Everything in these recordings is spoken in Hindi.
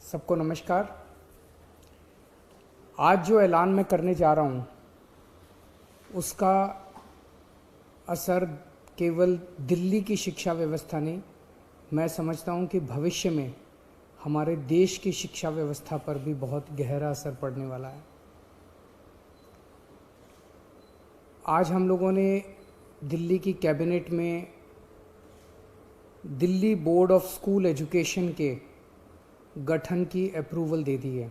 सबको नमस्कार। आज जो ऐलान मैं करने जा रहा हूँ उसका असर केवल दिल्ली की शिक्षा व्यवस्था नहीं, मैं समझता हूँ कि भविष्य में हमारे देश की शिक्षा व्यवस्था पर भी बहुत गहरा असर पड़ने वाला है। आज हम लोगों ने दिल्ली की कैबिनेट में Delhi board of school education के गठन की अप्रूवल दे दी है।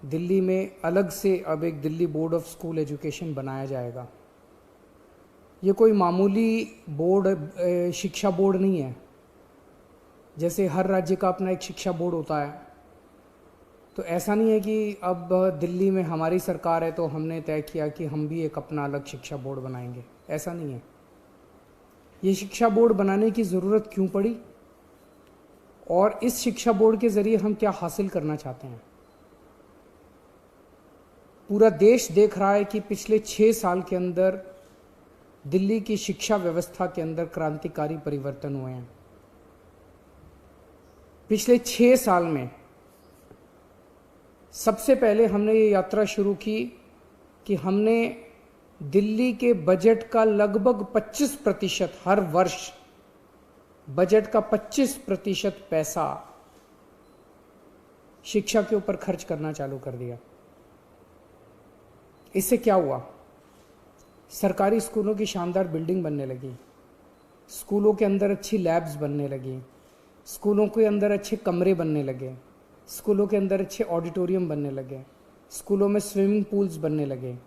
दिल्ली में अलग से अब एक Delhi board of school education बनाया जाएगा। ये कोई मामूली बोर्ड शिक्षा बोर्ड नहीं है। जैसे हर राज्य का अपना एक शिक्षा बोर्ड होता है, तो ऐसा नहीं है कि अब दिल्ली में हमारी सरकार है तो हमने तय किया कि हम भी एक अपना अलग शिक्षा बोर्ड बनाएंगे। ऐसा नहीं है। ये शिक्षा बोर्ड बनाने की ज़रूरत क्यों पड़ी और इस शिक्षा बोर्ड के ज़रिए हम क्या हासिल करना चाहते हैं। पूरा देश देख रहा है कि पिछले 6 साल के अंदर दिल्ली की शिक्षा व्यवस्था के अंदर क्रांतिकारी परिवर्तन हुए हैं। पिछले 6 साल में सबसे पहले हमने ये यात्रा शुरू की कि हमने दिल्ली के बजट का लगभग 25% हर वर्ष बजट का 25% पैसा शिक्षा के ऊपर खर्च करना चालू कर दिया। इससे क्या हुआ? सरकारी स्कूलों की शानदार बिल्डिंग बनने लगी, स्कूलों के अंदर अच्छी लैब्स बनने लगी, स्कूलों के अंदर अच्छे कमरे बनने लगे, स्कूलों के अंदर अच्छे ऑडिटोरियम बनने लगे, स्कूलों में स्विमिंग पूल्स बनने लगे,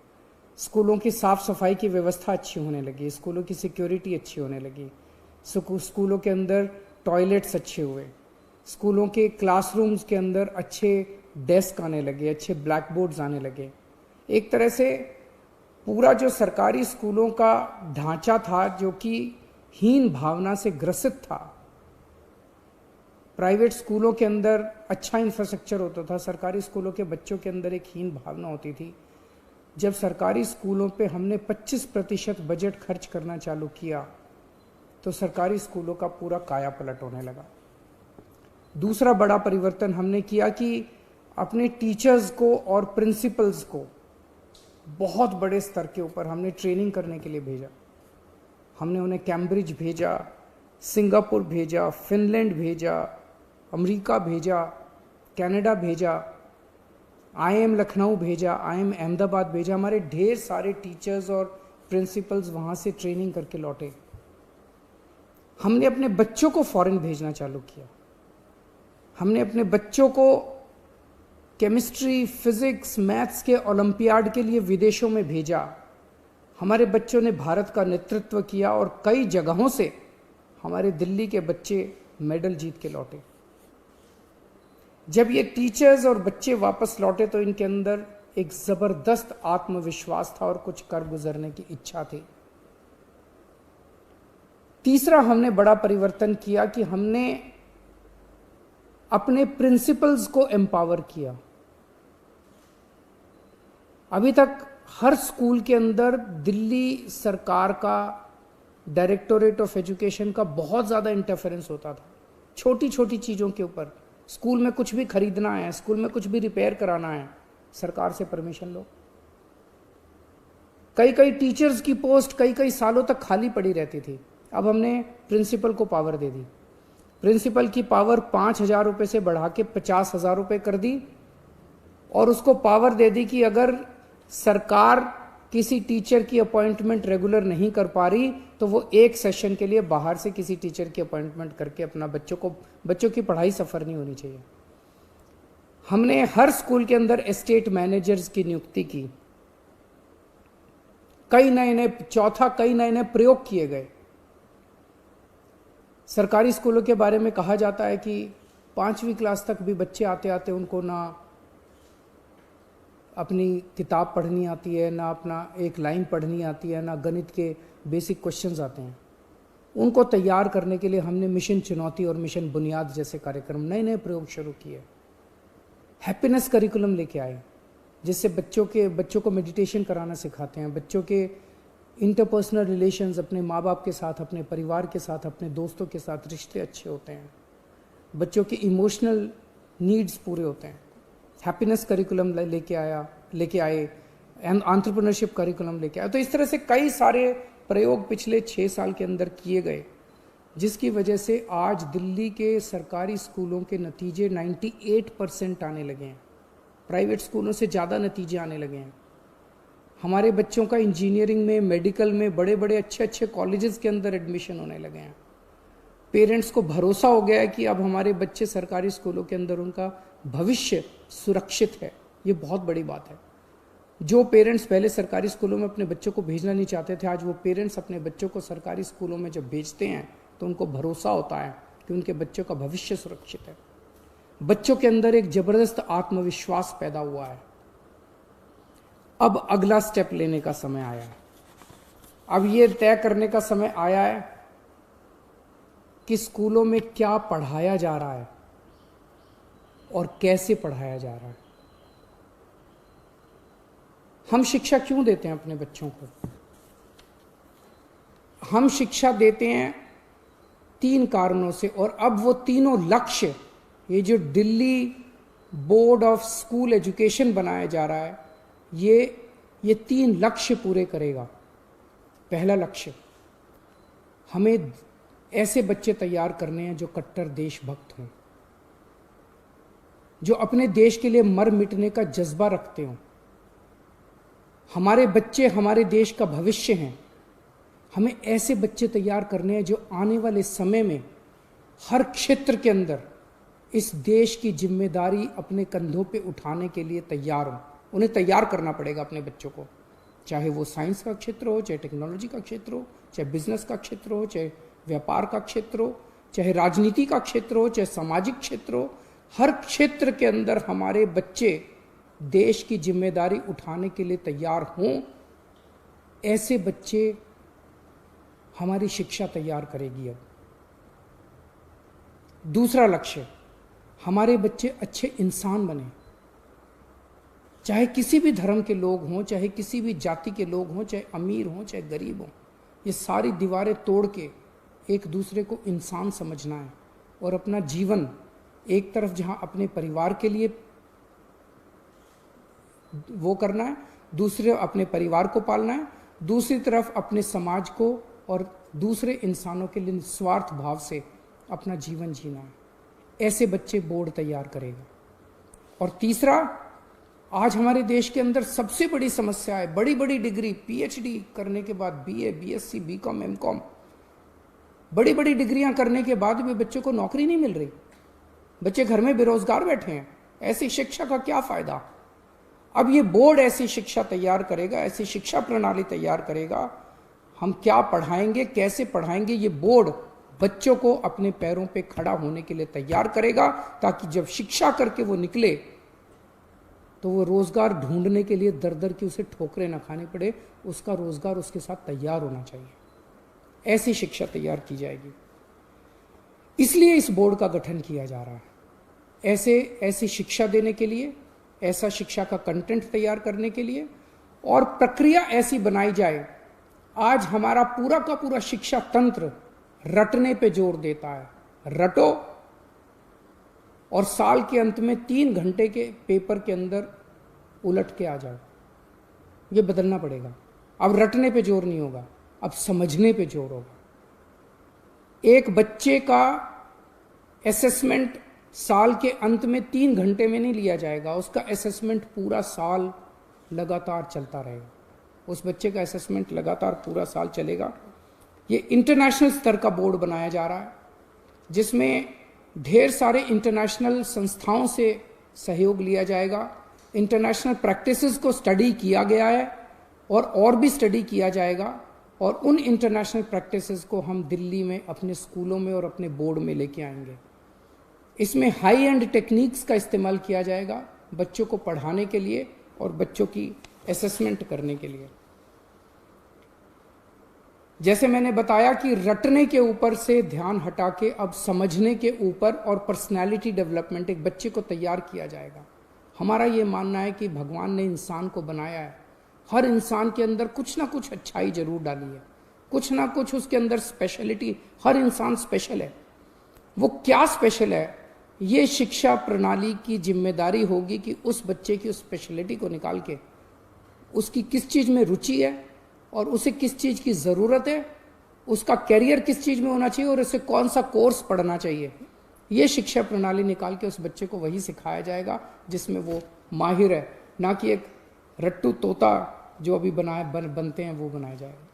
स्कूलों की साफ़ सफाई की व्यवस्था अच्छी होने लगी, स्कूलों की सिक्योरिटी अच्छी होने लगी, स्कूलों के अंदर टॉयलेट्स अच्छे हुए, स्कूलों के क्लासरूम्स के अंदर अच्छे डेस्क आने लगे, अच्छे ब्लैक बोर्ड्स आने लगे। एक तरह से पूरा जो सरकारी स्कूलों का ढांचा था जो कि हीन भावना से ग्रसित था, प्राइवेट स्कूलों के अंदर अच्छा इंफ्रास्ट्रक्चर होता था, सरकारी स्कूलों के बच्चों के अंदर एक हीन भावना होती थी। जब सरकारी स्कूलों पे हमने 25% बजट खर्च करना चालू किया तो सरकारी स्कूलों का पूरा काया पलट होने लगा। दूसरा बड़ा परिवर्तन हमने किया कि अपने टीचर्स को और प्रिंसिपल्स को बहुत बड़े स्तर के ऊपर हमने ट्रेनिंग करने के लिए भेजा। हमने उन्हें कैम्ब्रिज भेजा, सिंगापुर भेजा, फिनलैंड भेजा, अमेरिका भेजा, कनाडा भेजा, IIM लखनऊ भेजा, IIM अहमदाबाद भेजा। हमारे ढेर सारे टीचर्स और प्रिंसिपल्स वहाँ से ट्रेनिंग करके लौटे। हमने अपने बच्चों को फॉरेन भेजना चालू किया। हमने अपने बच्चों को केमिस्ट्री, फिजिक्स, मैथ्स के ओलंपियाड के लिए विदेशों में भेजा। हमारे बच्चों ने भारत का नेतृत्व किया और कई जगहों से हमारे दिल्ली के बच्चे मेडल जीत के लौटे। जब ये टीचर्स और बच्चे वापस लौटे तो इनके अंदर एक जबरदस्त आत्मविश्वास था और कुछ कर गुजरने की इच्छा थी। तीसरा हमने बड़ा परिवर्तन किया कि हमने अपने प्रिंसिपल्स को एम्पावर किया। अभी तक हर स्कूल के अंदर दिल्ली सरकार का डायरेक्टोरेट ऑफ एजुकेशन का बहुत ज़्यादा इंटरफेरेंस होता था, छोटी छोटी चीज़ों के ऊपर। स्कूल में कुछ भी खरीदना है, स्कूल में कुछ भी रिपेयर कराना है, सरकार से परमिशन लो। कई कई टीचर्स की पोस्ट कई कई सालों तक खाली पड़ी रहती थी। अब हमने प्रिंसिपल को पावर दे दी। प्रिंसिपल की पावर 5,000 रुपये से बढ़ा के 50,000 रुपये कर दी और उसको पावर दे दी कि अगर सरकार किसी टीचर की अपॉइंटमेंट रेगुलर नहीं कर पा रही तो वो एक सेशन के लिए बाहर से किसी टीचर की अपॉइंटमेंट करके अपना बच्चों की पढ़ाई सफ़र नहीं होनी चाहिए। हमने हर स्कूल के अंदर एस्टेट मैनेजर्स की नियुक्ति की। कई नए नए प्रयोग किए गए। सरकारी स्कूलों के बारे में कहा जाता है कि 5वीं क्लास तक भी बच्चे आते आते उनको ना अपनी किताब पढ़नी आती है, ना अपना एक लाइन पढ़नी आती है, ना गणित के बेसिक क्वेश्चंस आते हैं। उनको तैयार करने के लिए हमने मिशन चुनौती और मिशन बुनियाद जैसे कार्यक्रम, नए नए प्रयोग शुरू किए। हैप्पीनेस करिकुलम लेके आए जिससे बच्चों को मेडिटेशन कराना सिखाते हैं। बच्चों के इंटरपर्सनल रिलेशंस अपने माँ बाप के साथ, अपने परिवार के साथ, अपने दोस्तों के साथ रिश्ते अच्छे होते हैं। बच्चों की इमोशनल नीड्स पूरे होते हैं। हैप्पीनेस करिकुलम लेके आए, एंटरप्रेन्योरशिप करिकुलम लेके आए। तो इस तरह से कई सारे प्रयोग पिछले 6 साल के अंदर किए गए, जिसकी वजह से आज दिल्ली के सरकारी स्कूलों के नतीजे 98% आने लगे हैं। प्राइवेट स्कूलों से ज़्यादा नतीजे आने लगे हैं। हमारे बच्चों का इंजीनियरिंग में, मेडिकल में, बड़े बड़े अच्छे अच्छे कॉलेजेस के अंदर एडमिशन होने लगे हैं। पेरेंट्स को भरोसा हो गया है कि अब हमारे बच्चे सरकारी स्कूलों के अंदर उनका भविष्य सुरक्षित है। ये बहुत बड़ी बात है। जो पेरेंट्स पहले सरकारी स्कूलों में अपने बच्चों को भेजना नहीं चाहते थे, आज वो पेरेंट्स अपने बच्चों को सरकारी स्कूलों में जब भेजते हैं तो उनको भरोसा होता है कि उनके बच्चों का भविष्य सुरक्षित है। बच्चों के अंदर एक जबरदस्त आत्मविश्वास पैदा हुआ है। अब अगला स्टेप लेने का समय आया है। अब ये तय करने का समय आया है कि स्कूलों में क्या पढ़ाया जा रहा है और कैसे पढ़ाया जा रहा है। हम शिक्षा क्यों देते हैं अपने बच्चों को? हम शिक्षा देते हैं 3 कारणों से, और अब वो तीनों लक्ष्य, ये जो Delhi board of school education बनाया जा रहा है, ये 3 लक्ष्य पूरे करेगा। पहला लक्ष्य, हमें ऐसे बच्चे तैयार करने हैं जो कट्टर देशभक्त हों, जो अपने देश के लिए मर मिटने का जज्बा रखते हों। हमारे बच्चे हमारे देश का भविष्य हैं। हमें ऐसे बच्चे तैयार करने हैं जो आने वाले समय में हर क्षेत्र के अंदर इस देश की जिम्मेदारी अपने कंधों पे उठाने के लिए तैयार हों। उन्हें तैयार करना पड़ेगा अपने बच्चों को, चाहे वो साइंस का क्षेत्र हो, चाहे टेक्नोलॉजी का क्षेत्र हो, चाहे बिजनेस का क्षेत्र हो, चाहे व्यापार का क्षेत्र हो, चाहे राजनीति का क्षेत्र हो, चाहे सामाजिक क्षेत्र हो। हर क्षेत्र के अंदर हमारे बच्चे देश की जिम्मेदारी उठाने के लिए तैयार हों। ऐसे बच्चे हमारी शिक्षा तैयार करेगी। अब दूसरा लक्ष्य, हमारे बच्चे अच्छे इंसान बने, चाहे किसी भी धर्म के लोग हों, चाहे किसी भी जाति के लोग हों, चाहे अमीर हों, चाहे गरीब हों। ये सारी दीवारें तोड़ के एक दूसरे को इंसान समझना है और अपना जीवन एक तरफ जहां अपने परिवार के लिए वो करना है, दूसरे अपने परिवार को पालना है, दूसरी तरफ अपने समाज को और दूसरे इंसानों के लिए निस्वार्थ भाव से अपना जीवन जीना है। ऐसे बच्चे बोर्ड तैयार करेगा। और तीसरा, आज हमारे देश के अंदर सबसे बड़ी समस्या है, बड़ी बड़ी डिग्री, पीएचडी करने के बाद, बीए, बीएससी, बीकॉम, एमकॉम, बड़ी बड़ी डिग्रियां करने के बाद भी बच्चों को नौकरी नहीं मिल रही। बच्चे घर में बेरोजगार बैठे हैं। ऐसी शिक्षा का क्या फायदा? अब ये बोर्ड ऐसी शिक्षा तैयार करेगा, ऐसी शिक्षा प्रणाली तैयार करेगा। हम क्या पढ़ाएंगे, कैसे पढ़ाएंगे, ये बोर्ड बच्चों को अपने पैरों पे खड़ा होने के लिए तैयार करेगा, ताकि जब शिक्षा करके वो निकले तो वो रोजगार ढूंढने के लिए दर दर की उसे ठोकरें ना खानी पड़े। उसका रोजगार उसके साथ तैयार होना चाहिए। ऐसी शिक्षा तैयार की जाएगी। इसलिए इस बोर्ड का गठन किया जा रहा है, ऐसी शिक्षा देने के लिए, ऐसा शिक्षा का कंटेंट तैयार करने के लिए, और प्रक्रिया ऐसी बनाई जाए। आज हमारा पूरा का पूरा शिक्षा तंत्र रटने पे जोर देता है। रटो और साल के अंत में 3 घंटे के पेपर के अंदर उलट के आ जाओ। ये बदलना पड़ेगा। अब रटने पे जोर नहीं होगा, अब समझने पे जोर होगा। एक बच्चे का असेसमेंट साल के अंत में 3 घंटे में नहीं लिया जाएगा। उसका असेसमेंट पूरा साल लगातार चलता रहेगा। उस बच्चे का असेसमेंट लगातार पूरा साल चलेगा। ये इंटरनेशनल स्तर का बोर्ड बनाया जा रहा है, जिसमें ढेर सारे इंटरनेशनल संस्थाओं से सहयोग लिया जाएगा। इंटरनेशनल प्रैक्टिसेस को स्टडी किया गया है और भी स्टडी किया जाएगा, और उन इंटरनेशनल प्रैक्टिसेस को हम दिल्ली में अपने स्कूलों में और अपने बोर्ड में लेके आएंगे। इसमें हाई एंड टेक्निक्स का इस्तेमाल किया जाएगा बच्चों को पढ़ाने के लिए और बच्चों की असेसमेंट करने के लिए। जैसे मैंने बताया कि रटने के ऊपर से ध्यान हटा के अब समझने के ऊपर और पर्सनालिटी डेवलपमेंट, एक बच्चे को तैयार किया जाएगा। हमारा ये मानना है कि भगवान ने इंसान को बनाया है, हर इंसान के अंदर कुछ ना कुछ अच्छाई जरूर डाली है, कुछ ना कुछ उसके अंदर स्पेशलिटी। हर इंसान स्पेशल है। वो क्या स्पेशल है ये शिक्षा प्रणाली की जिम्मेदारी होगी कि उस बच्चे की उस स्पेशलिटी को निकाल के उसकी किस चीज़ में रुचि है और उसे किस चीज़ की ज़रूरत है, उसका कैरियर किस चीज़ में होना चाहिए और उसे कौन सा कोर्स पढ़ना चाहिए, ये शिक्षा प्रणाली निकाल के उस बच्चे को वही सिखाया जाएगा जिसमें वो माहिर है, ना कि एक रट्टू तोता जो अभी बनते हैं वो बनाया जाएगा।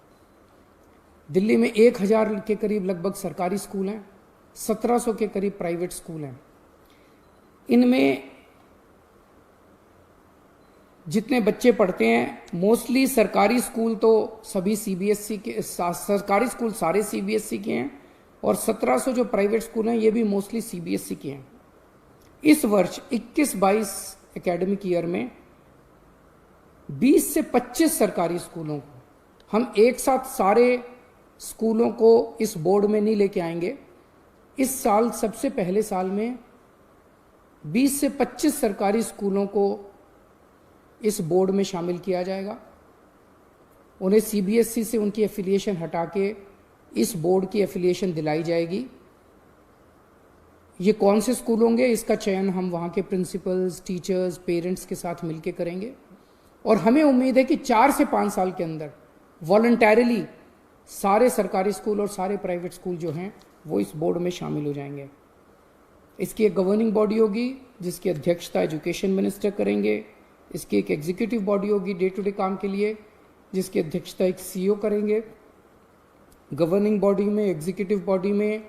दिल्ली में 1000 के करीब लगभग सरकारी स्कूल हैं, 1700 के करीब प्राइवेट स्कूल हैं। इनमें जितने बच्चे पढ़ते हैं मोस्टली सरकारी स्कूल तो सभी सीबीएसई के, सरकारी स्कूल सारे सीबीएसई के हैं और 1700 जो प्राइवेट स्कूल हैं ये भी मोस्टली सीबीएसई के हैं। इस वर्ष 21-22 एकेडमिक ईयर में 20 से 25 सरकारी स्कूलों को हम एक साथ सारे स्कूलों को इस बोर्ड में नहीं लेके आएंगे। इस साल सबसे पहले साल में 20 से 25 सरकारी स्कूलों को इस बोर्ड में शामिल किया जाएगा। उन्हें सीबीएसई से उनकी एफिलिएशन हटा के इस बोर्ड की एफिलिएशन दिलाई जाएगी। ये कौन से स्कूल होंगे इसका चयन हम वहाँ के प्रिंसिपल्स, टीचर्स, पेरेंट्स के साथ मिलकर करेंगे और हमें उम्मीद है कि 4 से 5 साल के अंदर वॉलंटैरिली सारे सरकारी स्कूल और सारे प्राइवेट स्कूल जो हैं वो इस बोर्ड में शामिल हो जाएंगे। इसकी एक गवर्निंग बॉडी होगी जिसकी अध्यक्षता एजुकेशन मिनिस्टर करेंगे। इसकी एक एग्जीक्यूटिव बॉडी होगी डे टू डे काम के लिए जिसकी अध्यक्षता एक सीईओ करेंगे। गवर्निंग बॉडी में, एग्जीक्यूटिव बॉडी में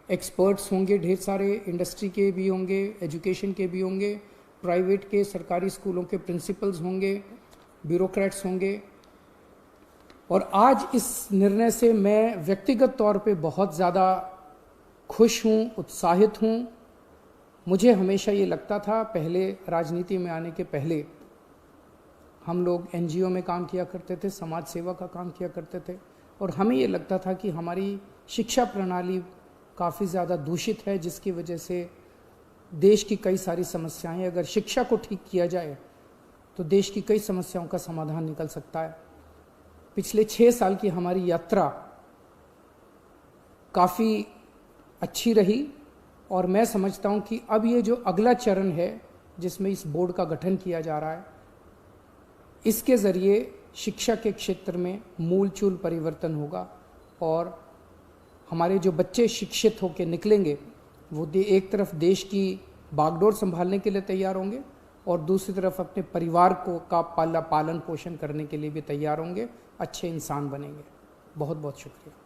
एक्सपर्ट्स होंगे, ढेर सारे इंडस्ट्री के भी होंगे, एजुकेशन के भी होंगे, प्राइवेट के, सरकारी स्कूलों के प्रिंसिपल्स होंगे, ब्यूरोक्रेट्स होंगे। और आज इस निर्णय से मैं व्यक्तिगत तौर पे बहुत ज़्यादा खुश हूँ, उत्साहित हूँ। मुझे हमेशा ये लगता था, पहले राजनीति में आने के पहले हम लोग एनजीओ में काम किया करते थे, समाज सेवा का काम किया करते थे और हमें ये लगता था कि हमारी शिक्षा प्रणाली काफ़ी ज़्यादा दूषित है जिसकी वजह से देश की कई सारी समस्याएं, अगर शिक्षा को ठीक किया जाए तो देश की कई समस्याओं का समाधान निकल सकता है। पिछले 6 साल की हमारी यात्रा काफ़ी अच्छी रही और मैं समझता हूं कि अब ये जो अगला चरण है जिसमें इस बोर्ड का गठन किया जा रहा है, इसके ज़रिए शिक्षा के क्षेत्र में मूलचूल परिवर्तन होगा और हमारे जो बच्चे शिक्षित होकर निकलेंगे वो एक तरफ देश की बागडोर संभालने के लिए तैयार होंगे और दूसरी तरफ अपने परिवार को का पालन पोषण करने के लिए भी तैयार होंगे, अच्छे इंसान बनेंगे। बहुत बहुत शुक्रिया।